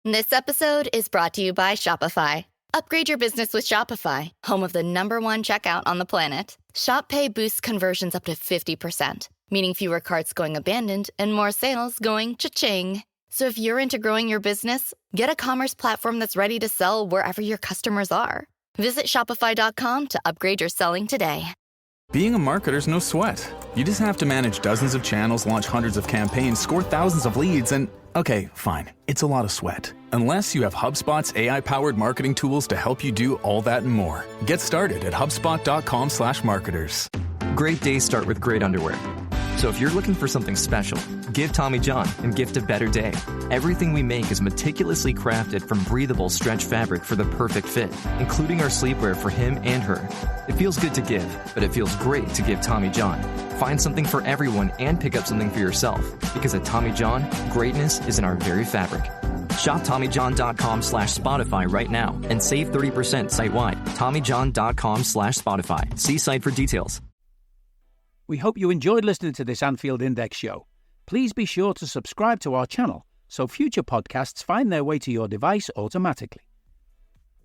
This episode is brought to you by Shopify. Upgrade your business with Shopify, home of the #1 checkout on the planet. Shop Pay boosts conversions up to 50%, meaning fewer carts going abandoned and more sales going cha-ching. So if you're into growing your business, get a commerce platform that's ready to sell wherever your customers are. Visit shopify.com to upgrade your selling today. Being a marketer's no sweat. You just have to manage dozens of channels, launch hundreds of campaigns, score thousands of leads, and okay, fine, it's a lot of sweat. Unless you have HubSpot's AI-powered marketing tools to help you do all that and more. Get started at HubSpot.com/marketers. Great days start with great underwear. So if you're looking for something special, give Tommy John and gift a better day. Everything we make is meticulously crafted from breathable stretch fabric for the perfect fit, including our sleepwear for him and her. It feels good to give, but it feels great to give Tommy John. Find something for everyone and pick up something for yourself. Because at Tommy John, greatness is in our very fabric. Shop TommyJohn.com/Spotify right now and save 30% site-wide. TommyJohn.com/Spotify. See site for details. We hope you enjoyed listening to this Anfield Index show. Please be sure to subscribe to our channel so future podcasts find their way to your device automatically.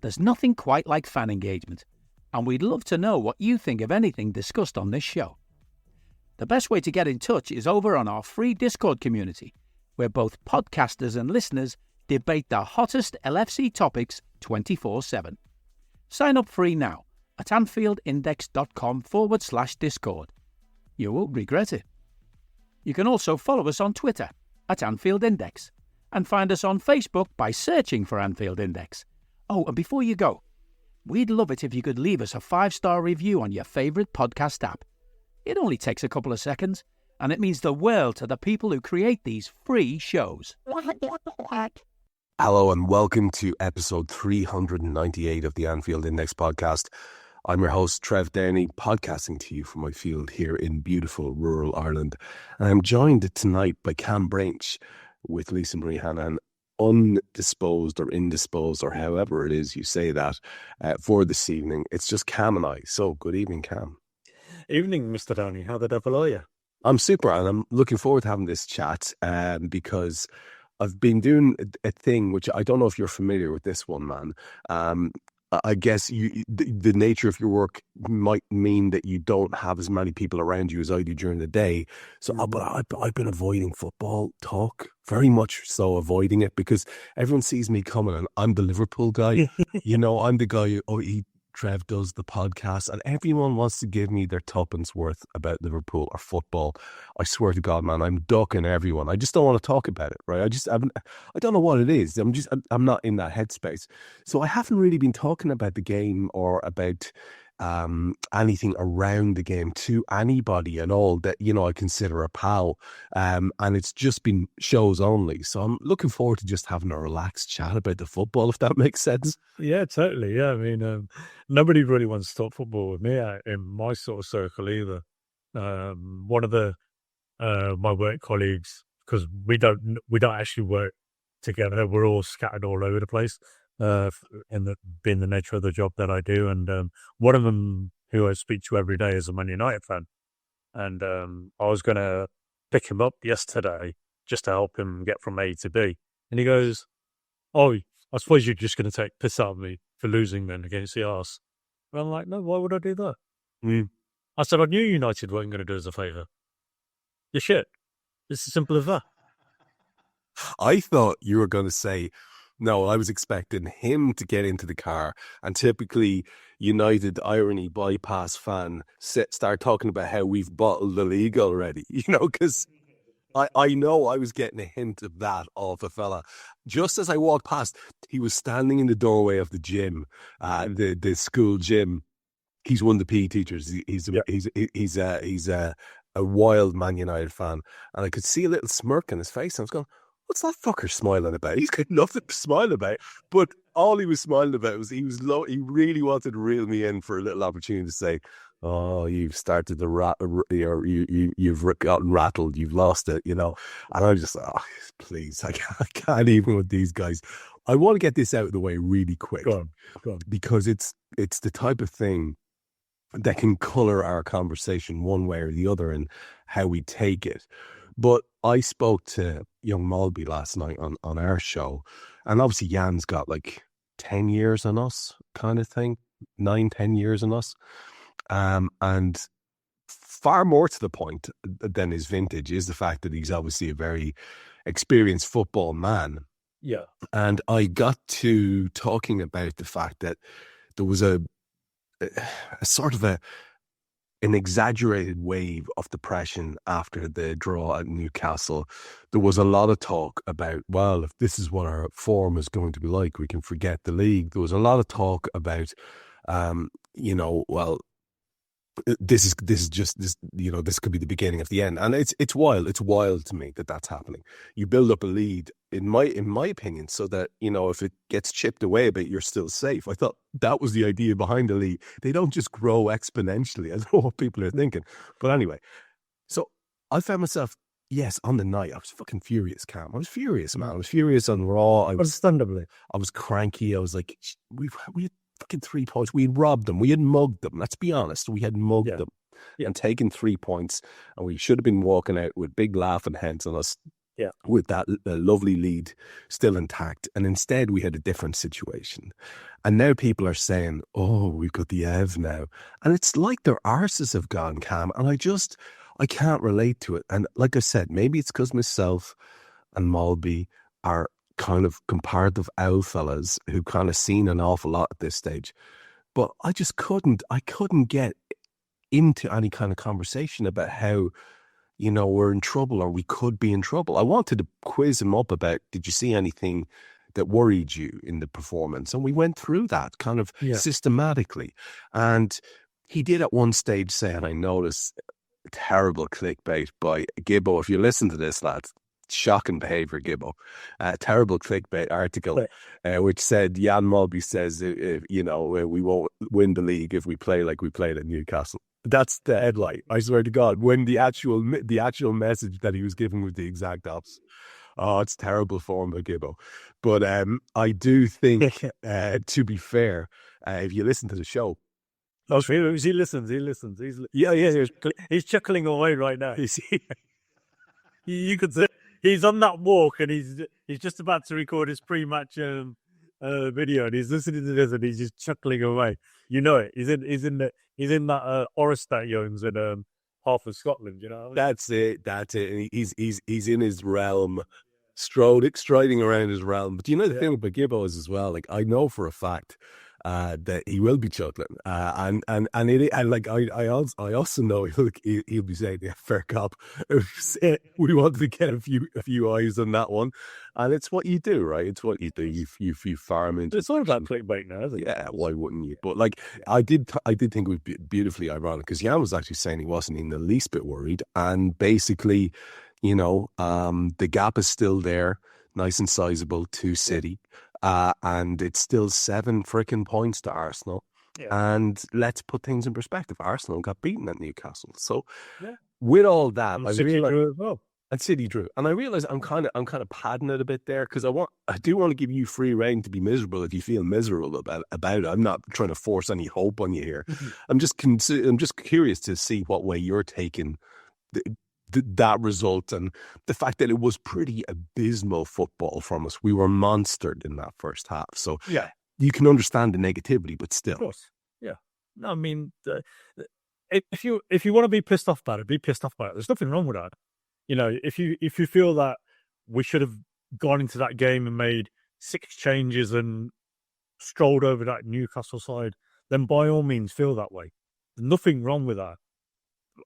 There's nothing quite like fan engagement, and we'd love to know what you think of anything discussed on this show. The best way to get in touch is over on our free Discord community, where both podcasters and listeners debate the hottest LFC topics 24/7. Sign up free now at AnfieldIndex.com/Discord. You won't regret it. You can also follow us on Twitter at Anfield Index and find us on Facebook by searching for Anfield Index. Oh, and before you go, we'd love it if you could leave us a 5-star review on your favourite podcast app. It only takes a couple of seconds, and it means the world to the people who create these free shows. Hello and welcome to episode 398 of the Anfield Index podcast. I'm your host, Trev, Downey, podcasting to you from my field here in beautiful rural Ireland. And I'm joined tonight by Cam Brainch with Lisa Marie Hannan, undisposed or indisposed, or however it is you say that, for this evening. It's just Cam and I. So good evening, Cam. Evening, Mr. Downey. How the devil are you? I'm super, and I'm looking forward to having this chat because I've been doing a thing which I don't know if you're familiar with this one, man. I guess the nature of your work might mean that you don't have as many people around you as I do during the day. So but I've been avoiding football talk, very much so avoiding it, because everyone sees me coming and I'm the Liverpool guy. I'm the guy who, Trev does the podcast, and everyone wants to give me their tuppence worth about Liverpool or football. I swear to God, man, I'm ducking everyone. I just don't want to talk about it, right? I don't know what it is. I'm not in that headspace. So I haven't really been talking about the game or about anything around the game to anybody at all that, I consider a pal. And it's just been shows only. So I'm looking forward to just having a relaxed chat about the football, if that makes sense. Yeah, totally. Yeah, I mean, nobody really wants to talk football with me in my sort of circle either. One of my work colleagues, because we don't actually work together. We're all scattered all over the place. Being the nature of the job that I do, and one of them who I speak to every day is a Man United fan, and I was going to pick him up yesterday just to help him get from A to B, and he goes, "Oh, I suppose you're just going to take piss out of me for losing then against the Arse." And I'm like, "No, why would I do that?" I said, "I knew United weren't going to do us a favour. You're shit. It's as simple as that." I thought you were going to say, no, I was expecting him to get into the car and typically United irony bypass fan start talking about how we've bottled the league already, because I know I was getting a hint of that off a fella. Just as I walked past, he was standing in the doorway of the gym, the school gym. He's one of the PE teachers. He's a wild Man United fan. And I could see a little smirk on his face. And I was going, what's that fucker smiling about? He's got nothing to smile about. But all he was smiling about was he really wanted to reel me in for a little opportunity to say, "Oh, you've started you've gotten rattled, you've lost it," And I was just, please, I can't even with these guys. I want to get this out of the way really quick. Go on. Because it's the type of thing that can colour our conversation one way or the other and how we take it. But I spoke to young Malby last night on our show, And obviously Jan's got like 10 years on us kind of thing, 9-10 years on us. And far more to the point than his vintage is the fact that he's obviously a very experienced football man. Yeah. And I got to talking about the fact that there was a sort of an exaggerated wave of depression after the draw at Newcastle. There was a lot of talk about, well, if this is what our form is going to be like, we can forget the league. There was a lot of talk about, well, this is just this, this could be the beginning of the end. And it's wild. It's wild to me that that's happening. You build up a lead, in my opinion, so that, if it gets chipped away a bit, you're still safe. I thought that was the idea behind the league. They don't just grow exponentially. I don't know what people are thinking. But anyway, so I found myself, yes, on the night, I was fucking furious, Cam. I was furious, man. I was furious on Raw. Understandably. I was cranky. I was like, we had fucking 3 points. We had robbed them. We had mugged them. Let's be honest. We had mugged them and taken 3 points. And we should have been walking out with big laughing heads on us with that lovely lead still intact. And instead, we had a different situation. And now people are saying, oh, we've got the Ev now. And it's like their arses have gone, Cam. And I can't relate to it. And like I said, maybe it's because myself and Malby are kind of comparative owl fellas who kind of seen an awful lot at this stage. But I just couldn't get into any kind of conversation about how, we're in trouble or we could be in trouble. I wanted to quiz him up about, did you see anything that worried you in the performance? And we went through that kind of systematically. And he did at one stage say, and I noticed, terrible clickbait by Gibbo. If you listen to this, lads, shocking behaviour, Gibbo. Terrible clickbait article, which said Jan Mulby says, we won't win the league if we play like we played at Newcastle. That's the headline. I swear to God. When the actual message that he was giving was the exact opposite. Oh, it's terrible form by Gibbo. But I do think, to be fair, if you listen to the show, he listens. He's chuckling away right now. You could say he's on that walk and he's just about to record his pre-match video, and he's listening to this and he's just chuckling away. You know it. He's in that Orestad Jones in half of Scotland. That's it. And he's in his realm, striding around his realm. But the thing about Gibbo is as well. Like, I know for a fact that he will be chuckling, I also know he'll be saying, "Yeah, fair cop." We wanted to get a few eyes on that one, and it's what you do, right? It's what you do. You farm into. It's all about clickbait now, isn't it? Yeah, why wouldn't you? But I did think it was beautifully ironic because Jan was actually saying he wasn't in the least bit worried, and basically, the gap is still there, nice and sizable to City. And it's still 7 freaking points to Arsenal. Yeah. And let's put things in perspective. Arsenal got beaten at Newcastle. So with all that, I realized, drew as well. And City drew. And I realize I'm kind of padding it a bit there because I do want to give you free rein to be miserable if you feel miserable about it. I'm not trying to force any hope on you here. I'm just curious to see what way you're taking that result and the fact that it was pretty abysmal football from us. We were monstered in that first half. So you can understand the negativity, but still. Of course. Yeah. No, I mean, if you want to be pissed off about it, be pissed off about it. There's nothing wrong with that. If you feel that we should have gone into that game and made 6 changes and strolled over that Newcastle side, then by all means feel that way. There's nothing wrong with that.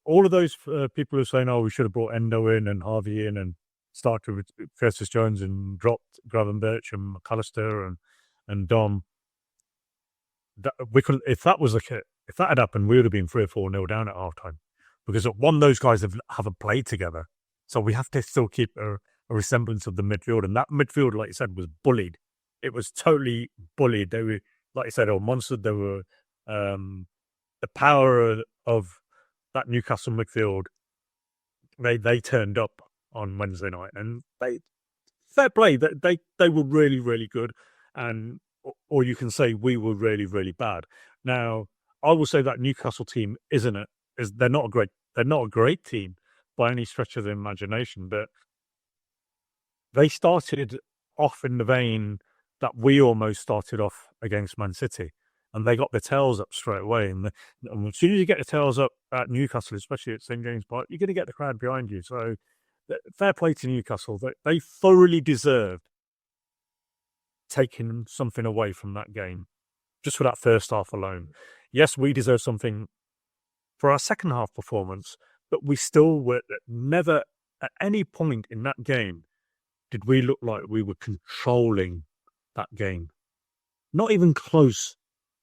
All of those people who are saying, "Oh, we should have brought Endo in and Harvey in and started with Curtis Jones and dropped Gravenberch and McAllister and Dom." If that had happened, we would have been 3 or 4-0 down at halftime because those guys haven't played together, so we have to still keep a resemblance of the midfield. And that midfield, like you said, was bullied. It was totally bullied. They were, like you said, monstered. They were the power of that Newcastle midfield, they turned up on Wednesday night, and fair play. They were really, really good, or you can say we were really, really bad. Now, I will say that Newcastle team they're not a great team by any stretch of the imagination, but they started off in the vein that we almost started off against Man City, and they got their tails up straight away. And as soon as you get the tails up at Newcastle, especially at St James Park, you're going to get the crowd behind you. So fair play to Newcastle. They thoroughly deserved taking something away from that game, just for that first half alone. Yes, we deserve something for our second half performance, but we still were never at any point in that game did we look like we were controlling that game. Not even close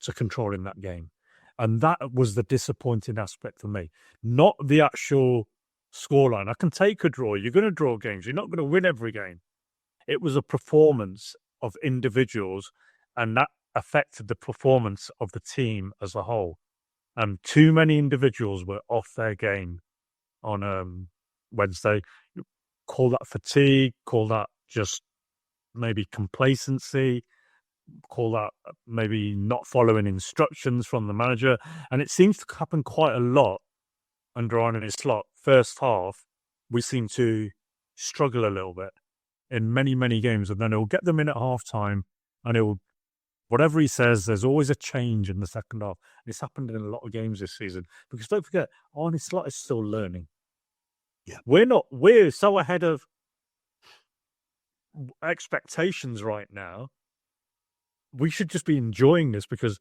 to controlling that game. And that was the disappointing aspect for me. Not the actual scoreline. I can take a draw. You're going to draw games. You're not going to win every game. It was a performance of individuals, and that affected the performance of the team as a whole. Too many individuals were off their game on Wednesday. Call that fatigue, call that just maybe complacency, call that maybe not following instructions from the manager. And it seems to happen quite a lot under ARNE Slot. First half, we seem to struggle a little bit in many, many games. And then he'll get them in at half-time, and he'll, whatever he says, there's always a change in the second half. And it's happened in a lot of games this season. Because don't forget, ARNE Slot is still learning. Yeah. We're so ahead of expectations right now. We should just be enjoying this, because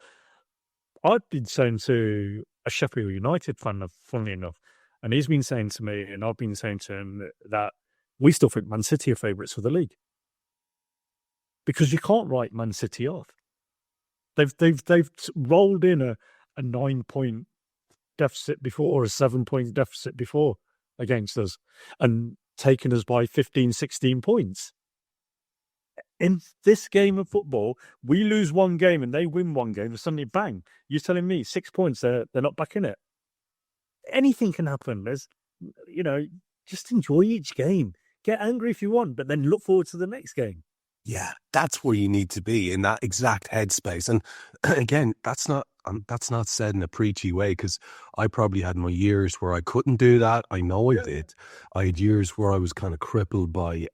I've been saying to a Sheffield United fan, funnily enough, and he's been saying to me, and I've been saying to him, that we still think Man City are favourites for the league, because you can't write Man City off. They've rolled in a 9-point deficit before, or a 7-point deficit before against us, and taken us by 15, 16 points. In this game of football, we lose one game and they win one game, and suddenly, bang, you're telling me 6 points, they're not back in it. Anything can happen. There's, just enjoy each game. Get angry if you want, but then look forward to the next game. Yeah, that's where you need to be, in that exact headspace. And again, that's not said in a preachy way, because I probably had my years where I couldn't do that. I know I did. I had years where I was kind of crippled by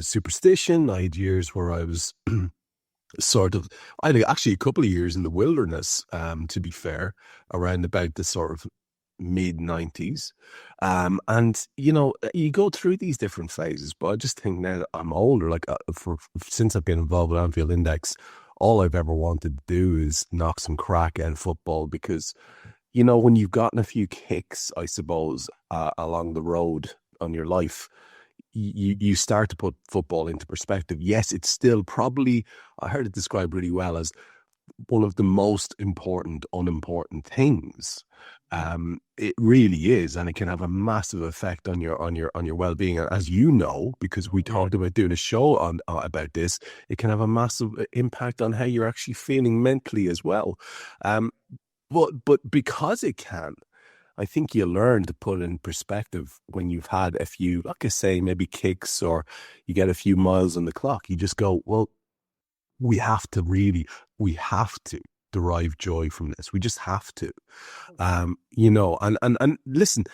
superstition. I had years where I was I had actually a couple of years in the wilderness, to be fair, around about the sort of mid-90s. And, you go through these different phases, but I just think now that I'm older, like since I've been involved with Anfield Index, all I've ever wanted to do is knock some crack out of football, because, when you've gotten a few kicks, I suppose, along the road on your life, you start to put football into perspective. Yes, it's still probably, I heard it described really well as one of the most important, unimportant things. It really is, and it can have a massive effect on your well-being. And as you know, because we talked about doing a show on about this, it can have a massive impact on how you're actually feeling mentally as well. But because it can, I think you learn to put it in perspective when you've had a few, like I say, maybe kicks, or you get a few miles on the clock. You just go, well, we have to derive joy from this. We just have to, and listen,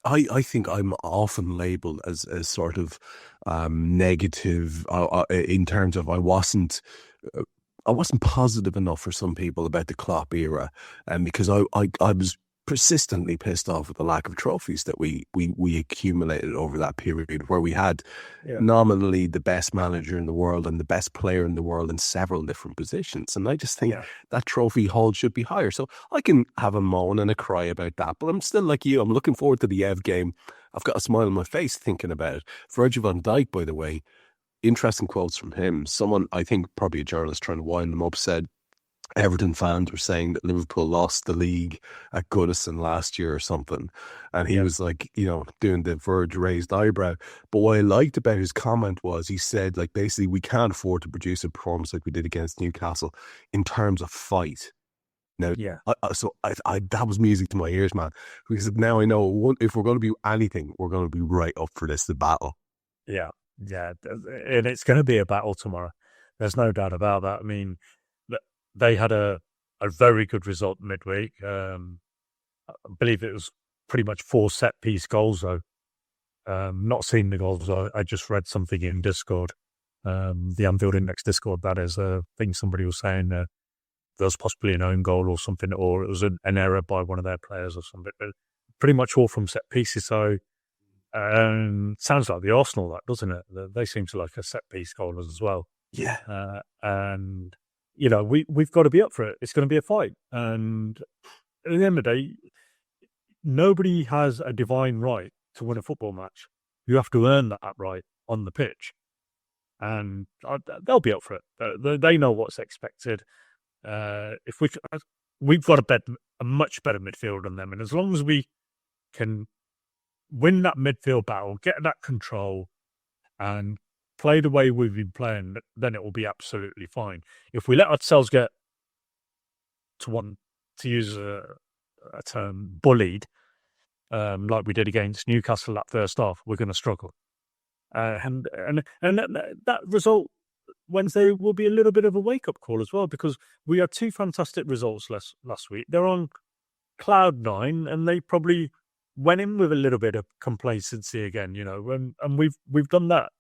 I think I'm often labeled as sort of negative in terms of I wasn't positive enough for some people about the Klopp era, and because I was persistently pissed off with the lack of trophies that we accumulated over that period, where we had nominally the best manager in the world and the best player in the world in several different positions. And I just think that trophy haul should be higher. So I can have a moan and a cry about that, but I'm still like you. I'm looking forward to the Ev game. I've got a smile on my face thinking about it. Virgil van Dijk, by the way, interesting quotes from him. Someone, I think probably a journalist trying to wind them up, said Everton fans were saying that Liverpool lost the league at Goodison last year or something. And he was like, doing the Verge raised eyebrow. But what I liked about his comment was he said, like, basically, we can't afford to produce a performance like we did against Newcastle in terms of fight. Now, that was music to my ears, man. Because now I know if we're going to be anything, we're going to be right up for this, the battle. Yeah. And it's going to be a battle tomorrow. There's no doubt about that. I mean, they had a very good result midweek. I believe it was pretty much 4 set-piece goals, though. Not seen the goals. I just read something in Discord. the Anfield Index Discord, that is. I think somebody was saying there was possibly an own goal or something, or it was an error by one of their players or something. But pretty much all from set pieces. So sounds like the Arsenal, that, doesn't it? They seem to like a set piece goal as well. Yeah. And, you know, we've got to be up for it. It's going to be a fight. And at the end of the day, nobody has a divine right to win a football match. You have to earn that right on the pitch. And they'll be up for it. They know what's expected. If we've got a much better midfield than them. And as long as we can win that midfield battle, get that control, and play the way we've been playing, then it will be absolutely fine. If we let ourselves get to use a term, bullied, like we did against Newcastle that first half, we're going to struggle. And that result Wednesday will be a little bit of a wake-up call as well, because we had two fantastic results last week. They're on cloud nine, and they probably went in with a little bit of complacency again, you know, and we've done that.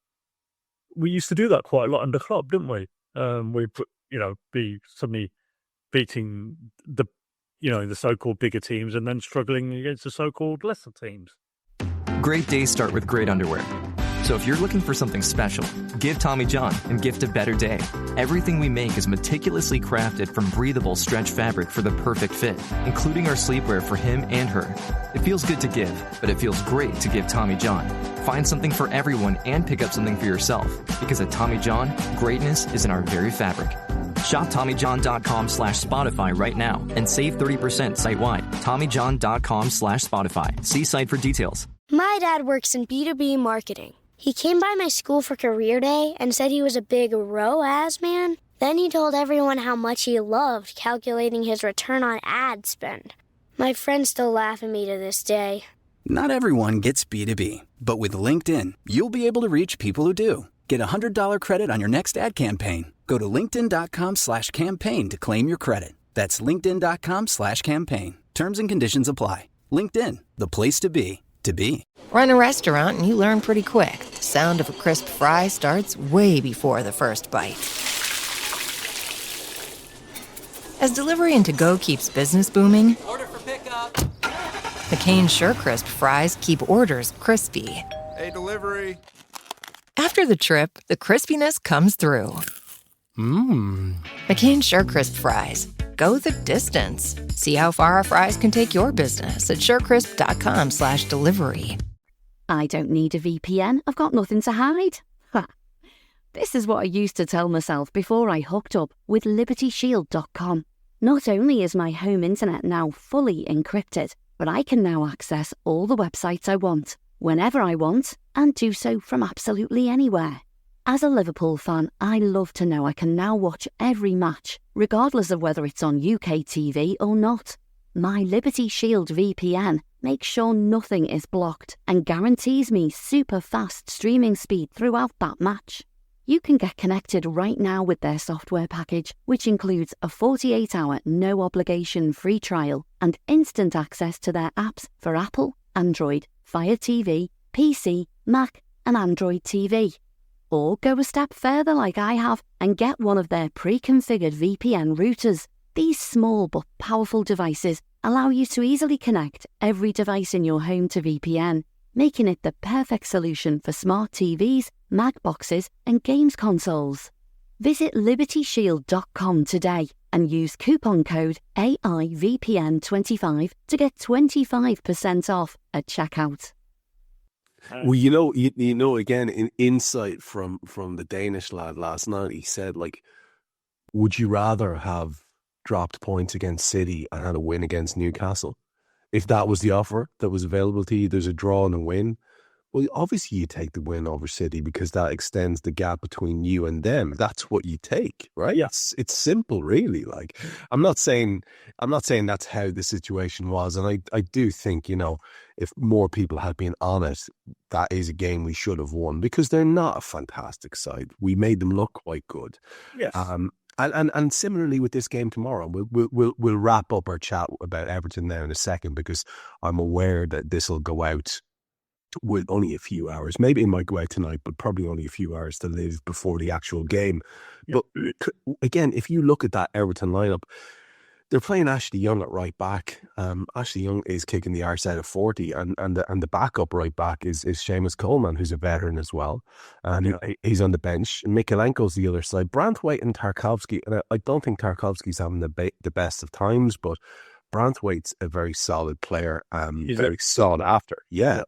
We used to do that quite a lot under Klopp, didn't we? Be suddenly beating the so-called bigger teams and then struggling against the so-called lesser teams. Great days start with great underwear. So if you're looking for something special, give Tommy John and gift a better day. Everything we make is meticulously crafted from breathable stretch fabric for the perfect fit, including our sleepwear for him and her. It feels good to give, but it feels great to give Tommy John. Find something for everyone and pick up something for yourself, because at Tommy John, greatness is in our very fabric. Shop TommyJohn.com/Spotify right now and save 30% site-wide. TommyJohn.com/Spotify. See site for details. My dad works in B2B marketing. He came by my school for career day and said he was a big ROAS man. Then he told everyone how much he loved calculating his return on ad spend. My friends still laugh at me to this day. Not everyone gets B2B, but with LinkedIn, you'll be able to reach people who do. Get a $100 credit on your next ad campaign. Go to linkedin.com/campaign to claim your credit. That's linkedin.com/campaign. Terms and conditions apply. LinkedIn, the place to be, to be. Run a restaurant and you learn pretty quick. The sound of a crisp fry starts way before the first bite. As delivery and to-go keeps business booming, Order for pickup. McCain SureCrisp fries keep orders crispy. Hey, delivery. After the trip, the crispiness comes through. McCain SureCrisp fries. Go the distance. See how far our fries can take your business at surecrisp.com/delivery. I don't need a VPN. I've got nothing to hide. Ha. This is what I used to tell myself before I hooked up with LibertyShield.com. Not only is my home internet now fully encrypted, but I can now access all the websites I want, whenever I want, and do so from absolutely anywhere. As a Liverpool fan, I love to know I can now watch every match, regardless of whether it's on UK TV or not. My Liberty Shield VPN makes sure nothing is blocked and guarantees me super fast streaming speed throughout that match. You can get connected right now with their software package, which includes a 48-hour no-obligation free trial and instant access to their apps for Apple, Android, Fire TV, PC, Mac and Android TV. Or go a step further like I have and get one of their pre-configured VPN routers. These small but powerful devices allow you to easily connect every device in your home to VPN, making it the perfect solution for smart TVs, Mac boxes and games consoles. Visit LibertyShield.com today and use coupon code AIVPN25 to get 25% off at checkout. Well, you know, again, in insight from the Danish lad last night, he said, like, would you rather have dropped points against City and had a win against Newcastle? If that was the offer that was available to you, there's a draw and a win. Well, obviously you take the win over City because that extends the gap between you and them. That's what you take, right? Yes. It's simple, really. Like, I'm not saying that's how the situation was. And I do think, you know, if more people had been on it, that is a game we should have won because they're not a fantastic side. We made them look quite good. Yes. And similarly with this game tomorrow, we'll wrap up our chat about Everton now in a second because I'm aware that this will go out with only a few hours. Maybe it might go out tonight, but probably only a few hours to live before the actual game. But again, if you look at that Everton lineup, they're playing Ashley Young at right back. Ashley Young is kicking the arse out of 40, and the backup right back is Seamus Coleman, who's a veteran as well, and he's on the bench. Mikalenko's the other side. Branthwaite and Tarkowski, and I don't think Tarkowski's having the best of times, but Branthwaite's a very solid player, very sought after. Yeah.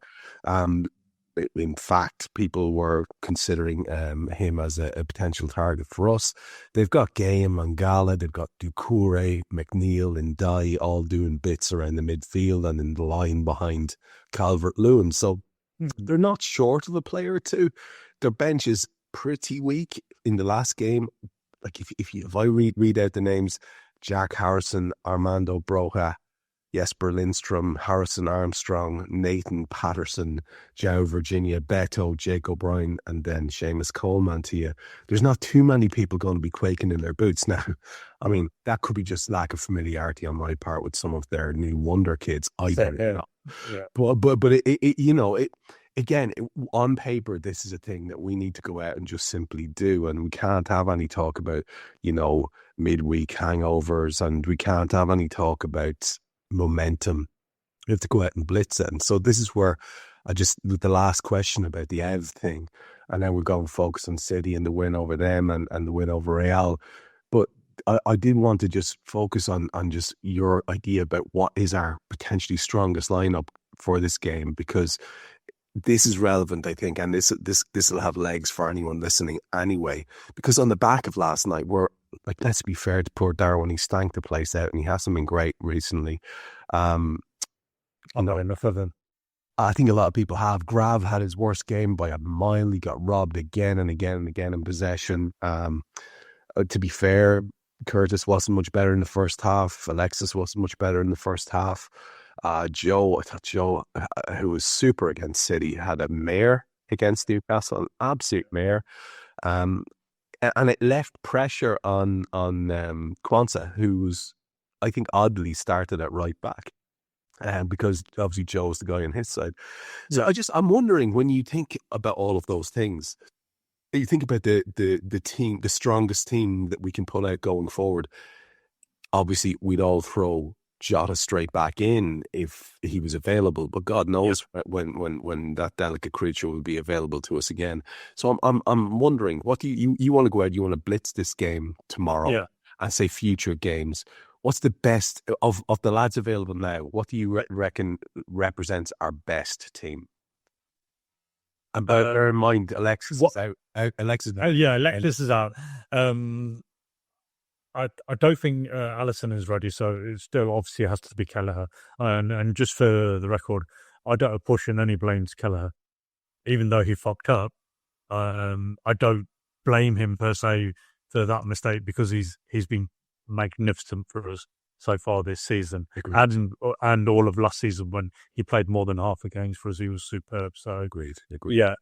In fact, people were considering him as a potential target for us. They've got Gay and Mangala, they've got Doucouré, McNeil and Dye all doing bits around the midfield and in the line behind Calvert-Lewin. So they're not short of a player or two. Their bench is pretty weak. In the last game, like if I read out the names, Jack Harrison, Armando Broja, Jesper Lindstrom, Harrison Armstrong, Nathan Patterson, João Virginia, Beto, Jake O'Brien, and then Seamus Coleman to you. There's not too many people going to be quaking in their boots now. I mean, that could be just lack of familiarity on my part with some of their new wonder kids. I don't know. Yeah. But again, on paper, this is a thing that we need to go out and just simply do. And we can't have any talk about, midweek hangovers, and we can't have any talk about momentum. We have to go out and blitz it. And so this is where with the last question about the Ev thing, and then we're going to focus on City and the win over them and the win over Real. But I did want to just focus on just your idea about what is our potentially strongest lineup for this game, because this is relevant, I think, and this will have legs for anyone listening anyway. Because on the back of last night, let's be fair to poor Darwin, he stank the place out and he hasn't been great recently. I'm not enough of him. I think a lot of people have. Grav had his worst game by a mile. He got robbed again and again and again in possession. To be fair, Curtis wasn't much better in the first half. Alexis wasn't much better in the first half. I thought Joe, who was super against City, had a mare against Newcastle, an absolute mare. And it left pressure on Kwanzaa, who was, I think, oddly started at right back, because obviously Joe's the guy on his side. So I'm wondering, when you think about all of those things, you think about the team, the strongest team that we can pull out going forward. Obviously, we'd all throw Jota straight back in if he was available, but God knows when that delicate creature will be available to us again. So I'm wondering, what do you want to go out? You want to blitz this game tomorrow and say future games. What's the best of the lads available now? What do you reckon represents our best team? And bear in mind, Alexis is out. Alexis is out. I don't think Alisson is ready, so it still obviously has to be Kelleher. And just for the record, I don't push in any blame to Kelleher, even though he fucked up. I don't blame him per se for that mistake, because he's been magnificent for us so far this season, and all of last season when he played more than half the games for us. He was superb. So agreed. Yeah,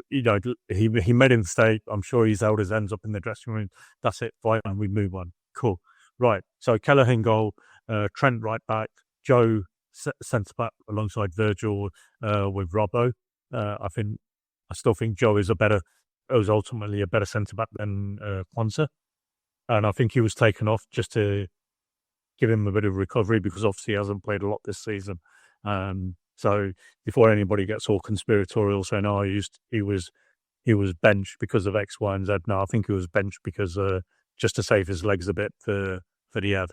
he made a mistake. I'm sure he's held his ends up in the dressing room. That's it. Fine, and we move on. Cool. Right. So Kelleher in goal, Trent right back, Joe centre back alongside Virgil with Robbo. I still think Joe is ultimately a better centre back than Kwanzaa, and I think he was taken off just to give him a bit of recovery, because obviously he hasn't played a lot this season. So before anybody gets all conspiratorial saying, he was benched because of X, Y, and Z. No, I think he was benched because just to save his legs a bit for the ad.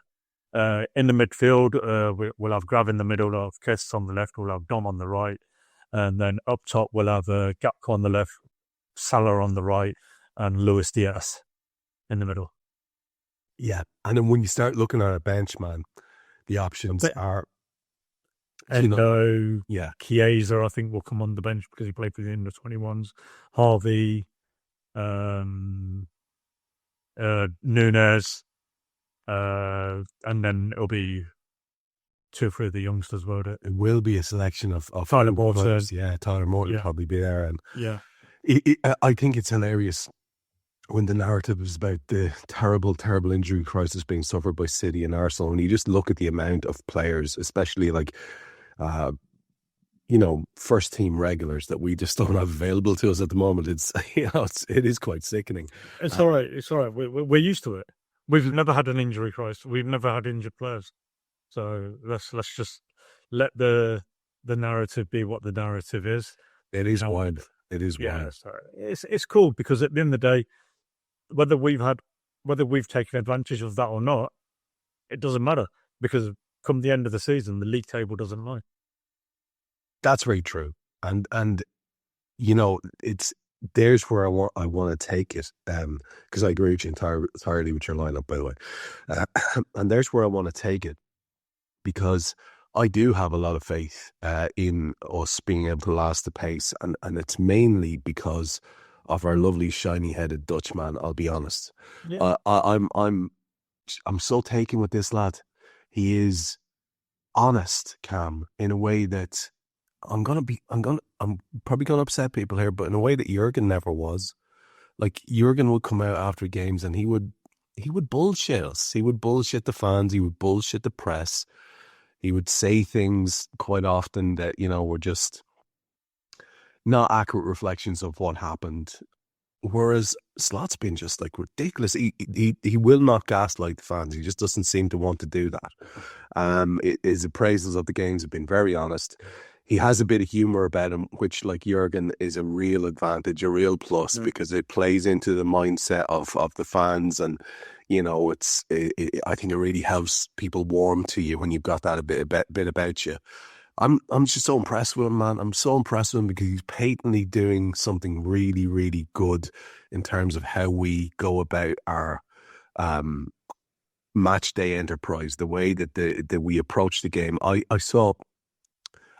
In the midfield, we'll have Grav in the middle, we'll have Kess on the left, we'll have Dom on the right, and then up top we'll have Gakpo on the left, Salah on the right, and Luis Diaz in the middle. Yeah, and then when you start looking at a bench, man, the options are... Chiesa, I think, will come on the bench because he played for the under-21s. Harvey, Nunes, and then it'll be 2 or 3 of the youngsters, won't it? It will be a selection of Tyler Morton. Yeah, Tyler Morton will probably be there. And I think it's hilarious when the narrative is about the terrible, terrible injury crisis being suffered by City and Arsenal, and you just look at the amount of players, especially like first team regulars that we just don't have available to us at the moment. It is quite sickening. It's all right. It's all right. We're used to it. We've never had an injury crisis. We've never had injured players. So let's just let the narrative be what the narrative is. It is wild. It is yeah, wild. So it's cool because at the end of the day, whether we've taken advantage of that or not, it doesn't matter because come the end of the season, the league table doesn't lie. That's very true, and there's where I want to take it, because I agree with you entirely with your lineup, by the way, and there's where I want to take it, because I do have a lot of faith in us being able to last the pace, and it's mainly because of our lovely shiny-headed Dutchman. I'll be honest. Yeah. I'm so taken with this lad. He is honest, Cam, in a way that I'm probably gonna upset people here, but in a way that Jurgen never was. Like, Jurgen would come out after games and he would bullshit us. He would bullshit the fans. He would bullshit the press. He would say things quite often that, were just not accurate reflections of what happened. Whereas Slot's been just like ridiculous. He will not gaslight the fans. He just doesn't seem to want to do that. His appraisals of the games have been very honest. He has a bit of humour about him, which, like Jurgen, is a real advantage, a real plus, because it plays into the mindset of the fans, and I think it really helps people warm to you when you've got that a bit about you. I'm just so impressed with him, man. I'm so impressed with him because he's patently doing something really, really good in terms of how we go about our match day enterprise, the way that we approach the game. I saw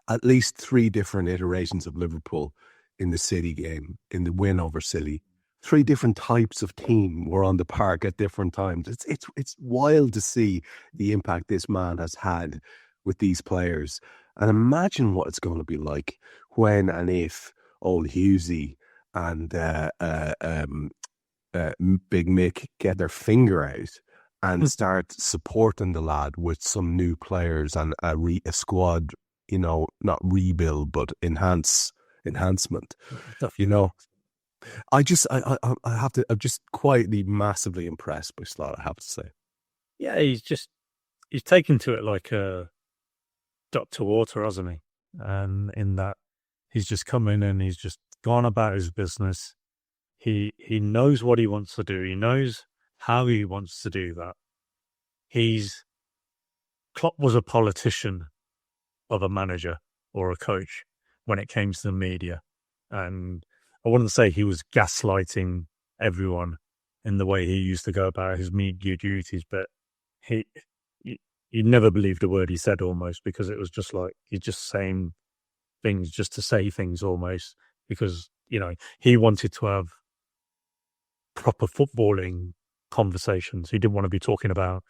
at least 3 different iterations of Liverpool in the City game, in the win over City. 3 different types of team were on the park at different times. It's wild to see the impact this man has had with these players. And imagine what it's going to be like when and if old Hughesy and Big Mick get their finger out and start supporting the lad with some new players and a squad, not rebuild, but enhancement. I'm just quietly massively impressed by Slot, I have to say. Yeah, he's taken to it like a duck to water, hasn't he? And in that, he's just come in and he's just gone about his business. He knows what he wants to do. He knows how he wants to do that. Klopp was a politician of a manager or a coach when it came to the media. And I wouldn't say he was gaslighting everyone in the way he used to go about his media duties, but he never believed a word he said almost, because it was just like he's just saying things just to say things almost, because, he wanted to have proper footballing conversations. He didn't want to be talking about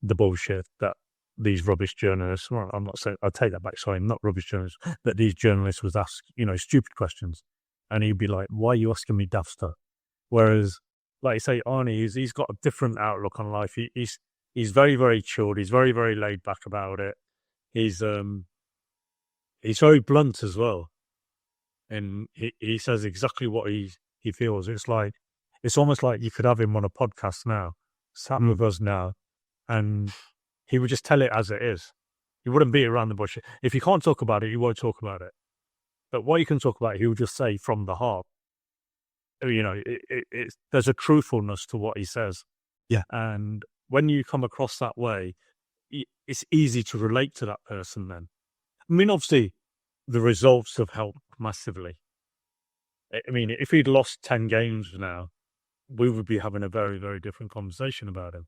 the bullshit that these rubbish journalists, well, I'm not saying, I'll take that back, sorry, not rubbish journalists, that these journalists would ask, stupid questions. And he'd be like, why are you asking me daft stuff? Whereas, like you say, ARNE, he's got a different outlook on life. He's very, very chilled. He's very, very laid back about it. He's very blunt as well. And he says exactly what he feels. It's almost like you could have him on a podcast now, sat with us now, and he would just tell it as it is. He wouldn't beat around the bush. If you can't talk about it, you won't talk about it. But what you can talk about, he will just say from the heart. There's a truthfulness to what he says. Yeah. And when you come across that way, it's easy to relate to that person then. I mean, obviously, the results have helped massively. I mean, if he'd lost 10 games now, we would be having a very, very different conversation about him.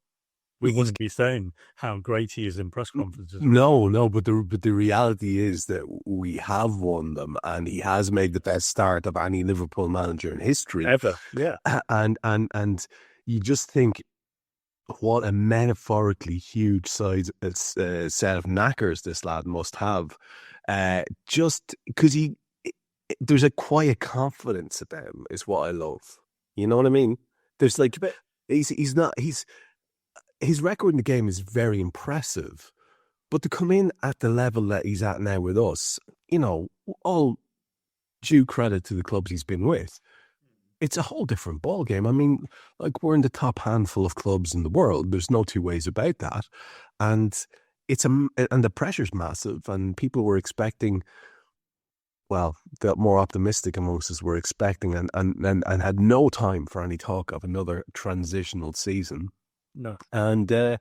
We wouldn't be saying how great he is in press conferences. No, but the reality is that we have won them, and he has made the best start of any Liverpool manager in history ever. Yeah, and you just think what a metaphorically huge set of knackers this lad must have, just because there's a quiet confidence about him is what I love. You know what I mean? There's like his record in the game is very impressive, But to come in at the level that he's at now with us, all due credit to the clubs he's been with, it's a whole different ballgame. I mean, like, we're in the top handful of clubs in the world. There's no two ways about that. And and the pressure's massive, and people were expecting, well, the more optimistic amongst us were expecting and had no time for any talk of another transitional season. No. And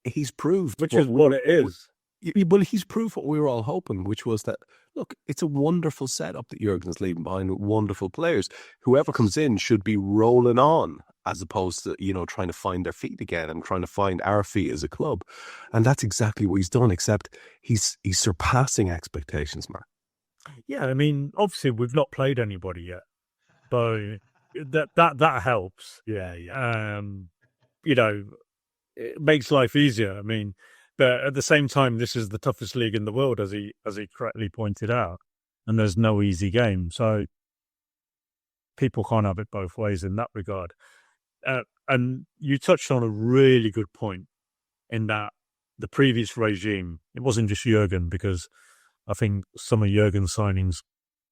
he's proved... Which is what it is. Well, he's proved what we were all hoping, which was that, look, it's a wonderful setup that Jurgen's leaving behind with wonderful players. Whoever comes in should be rolling on, as opposed to, trying to find their feet again and trying to find our feet as a club. And that's exactly what he's done, except he's surpassing expectations, Mark. Yeah, I mean, obviously we've not played anybody yet, so that helps. Yeah. It makes life easier. I mean, but at the same time, this is the toughest league in the world, as he correctly pointed out, and there's no easy game. So people can't have it both ways in that regard. And you touched on a really good point in that the previous regime, it wasn't just Jurgen, because I think some of Jurgen's signings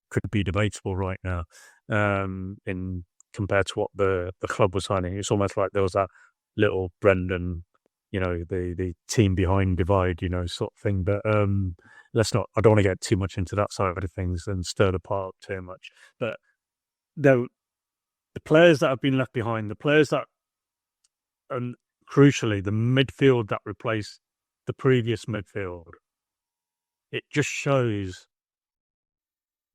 could be debatable right now in compared to what the club was signing. It's almost like there was that little Brendan, the team behind divide, sort of thing. But I don't want to get too much into that side of things and stir the pot up too much. But the players that have been left behind, the players that, and crucially, the midfield that replaced the previous midfield, it just shows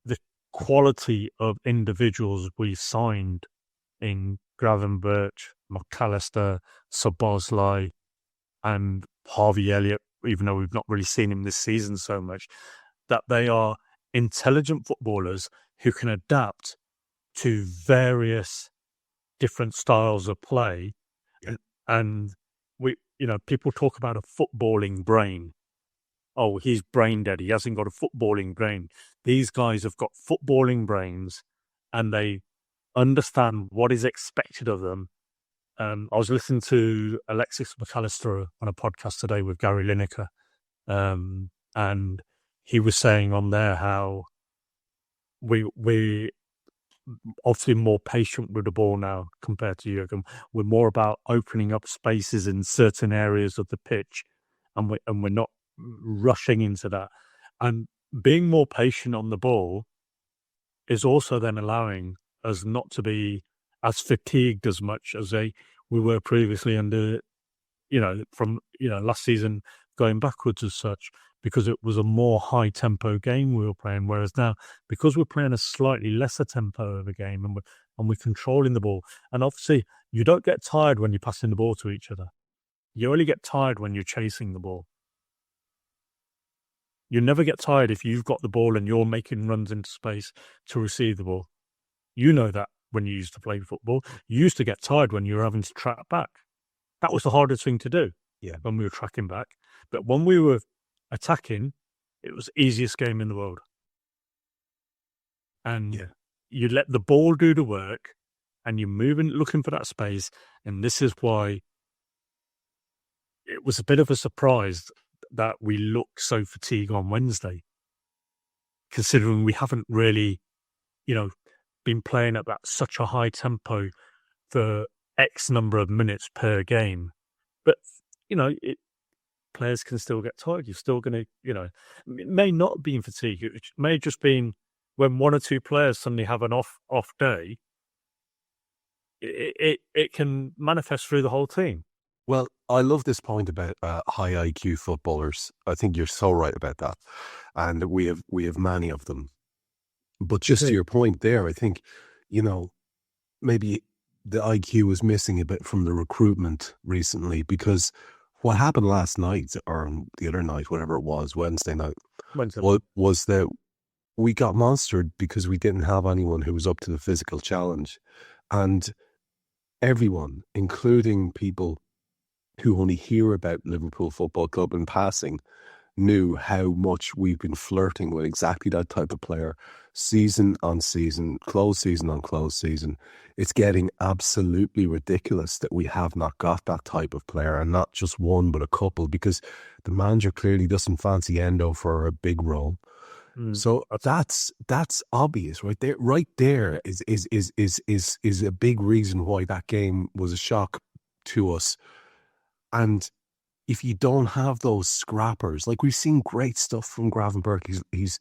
the quality of individuals we signed in Gravenberch, McAllister, Szoboszlai, and Harvey Elliott, even though we've not really seen him this season so much, that they are intelligent footballers who can adapt to various different styles of play. Yeah. And people talk about a footballing brain. Oh, he's brain dead. He hasn't got a footballing brain. These guys have got footballing brains, and they understand what is expected of them. I was listening to Alexis McAllister on a podcast today with Gary Lineker, and he was saying on there how we obviously more patient with the ball now compared to Jurgen. We're more about opening up spaces in certain areas of the pitch, and we're not rushing into that. And being more patient on the ball is also then allowing us not to be as fatigued as much as we were previously under, from last season going backwards as such, because it was a more high tempo game we were playing. Whereas now, because we're playing a slightly lesser tempo of a game and we're controlling the ball, and obviously you don't get tired when you're passing the ball to each other. You only get tired when you're chasing the ball. You never get tired if you've got the ball and you're making runs into space to receive the ball. You know that when you used to play football. You used to get tired when you were having to track back. That was the hardest thing to do. Yeah. When we were tracking back. But when we were attacking, it was the easiest game in the world. And you let the ball do the work, and you're moving, looking for that space. And this is why it was a bit of a surprise that we looked so fatigued on Wednesday, considering we haven't really, been playing at such a high tempo for X number of minutes per game. But, players can still get tired. You're still going to, it may not be in fatigue. It may just be when one or two players suddenly have an off day, it can manifest through the whole team. Well, I love this point about high IQ footballers. I think you're so right about that. And we have many of them. But just to your point there, I think, maybe the IQ was missing a bit from the recruitment recently, because what happened last night, or the other night, whatever it was, Wednesday night, was that we got monstered because we didn't have anyone who was up to the physical challenge. And everyone, including people who only hear about Liverpool Football Club in passing, knew how much we've been flirting with exactly that type of player season on season, close season on close season. It's getting absolutely ridiculous that we have not got that type of player, and not just one but a couple, because the manager clearly doesn't fancy Endo for a big role. So that's obvious right there. Right there is a big reason why that game was a shock to us. And if you don't have those scrappers, like we've seen great stuff from Gravenberch, he's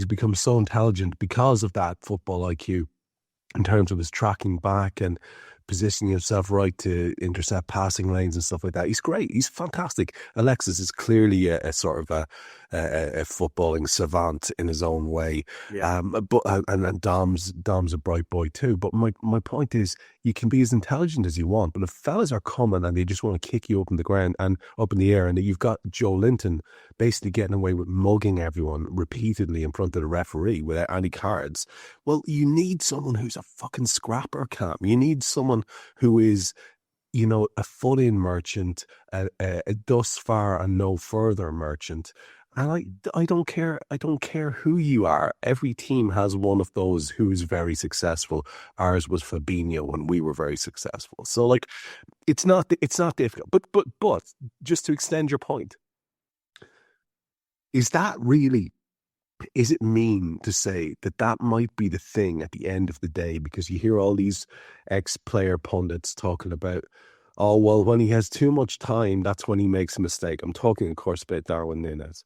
become so intelligent because of that football IQ in terms of his tracking back and positioning himself right to intercept passing lanes and stuff like that. He's great. He's fantastic. Alexis is clearly a sort of a footballing savant in his own way. Yeah. And Dom's a bright boy too. But my point is, you can be as intelligent as you want, but if fellas are coming and they just want to kick you up in the ground and up in the air, and you've got Joe Linton basically getting away with mugging everyone repeatedly in front of the referee without any cards, well, you need someone who's a fucking scrapper, Cam. You need someone who is, a foot-in merchant, a thus far and no further merchant. And I don't care who you are. Every team has one of those who is very successful. Ours was Fabinho when we were very successful. So it's not difficult. But just to extend your point, is it mean to say that might be the thing at the end of the day? Because you hear all these ex-player pundits talking about, oh, well, when he has too much time, that's when he makes a mistake. I'm talking, of course, about Darwin Núñez.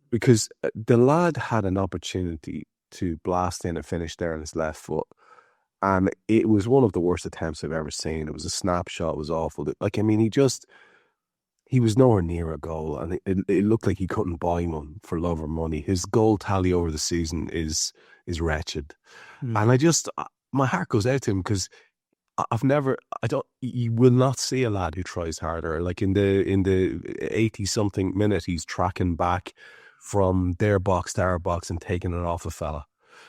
Because the lad had an opportunity to blast in and finish there on his left foot. And it was one of the worst attempts I've ever seen. It was a snapshot. It was awful. He was nowhere near a goal. And it looked like he couldn't buy one for love or money. His goal tally over the season is wretched. And my heart goes out to him, because you will not see a lad who tries harder. Like in the 80-something minute, he's tracking back from their box to our box and taking it off a fella.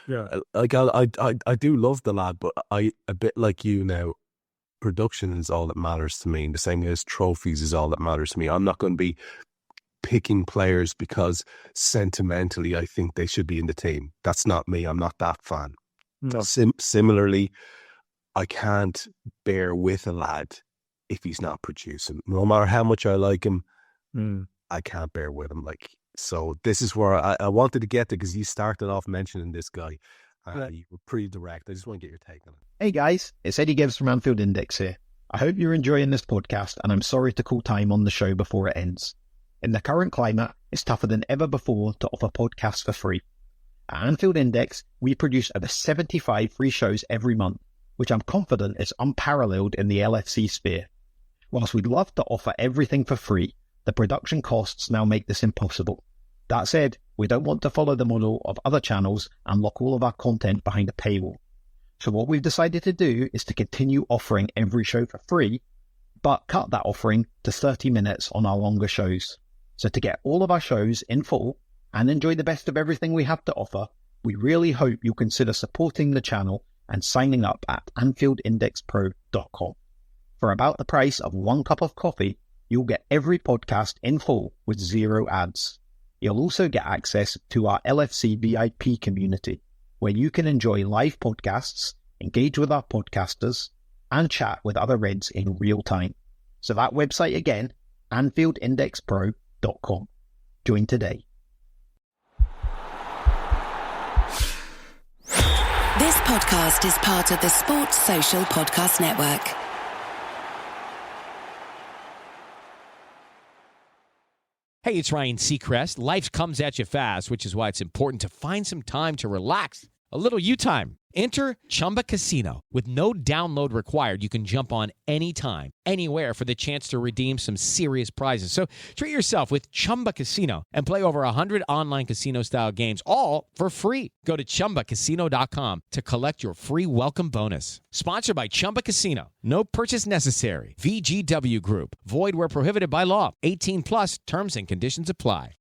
Yeah. I do love the lad, but a bit like you now, production is all that matters to me. The same as trophies is all that matters to me. I'm not going to be picking players because sentimentally I think they should be in the team. That's not me. I'm not that fan. No. Similarly, I can't bear with a lad if he's not producing. No matter how much I like him, I can't bear with him. So this is where I wanted to get to, because you started off mentioning this guy. You were pretty direct. I just want to get your take on it. Hey guys, it's Eddie Gibbs from Anfield Index here. I hope you're enjoying this podcast, and I'm sorry to call time on the show before it ends. In the current climate, it's tougher than ever before to offer podcasts for free. At Anfield Index, we produce over 75 free shows every month, which I'm confident is unparalleled in the LFC sphere. Whilst we'd love to offer everything for free, the production costs now make this impossible. That said, we don't want to follow the model of other channels and lock all of our content behind a paywall. So what we've decided to do is to continue offering every show for free, but cut that offering to 30 minutes on our longer shows. So to get all of our shows in full and enjoy the best of everything we have to offer, we really hope you'll consider supporting the channel and signing up at AnfieldIndexPro.com. For about the price of one cup of coffee, you'll get every podcast in full with 0 ads. You'll also get access to our LFC VIP community, where you can enjoy live podcasts, engage with our podcasters, and chat with other Reds in real time. So that website again, AnfieldIndexPro.com. Join today. This podcast is part of the Sports Social Podcast Network. Hey, it's Ryan Seacrest. Life comes at you fast, which is why it's important to find some time to relax. A little you time. Enter Chumba Casino. With no download required, you can jump on anytime, anywhere for the chance to redeem some serious prizes. So treat yourself with Chumba Casino and play over 100 online casino-style games, all for free. Go to ChumbaCasino.com to collect your free welcome bonus. Sponsored by Chumba Casino. No purchase necessary. VGW Group. Void where prohibited by law. 18 plus terms and conditions apply.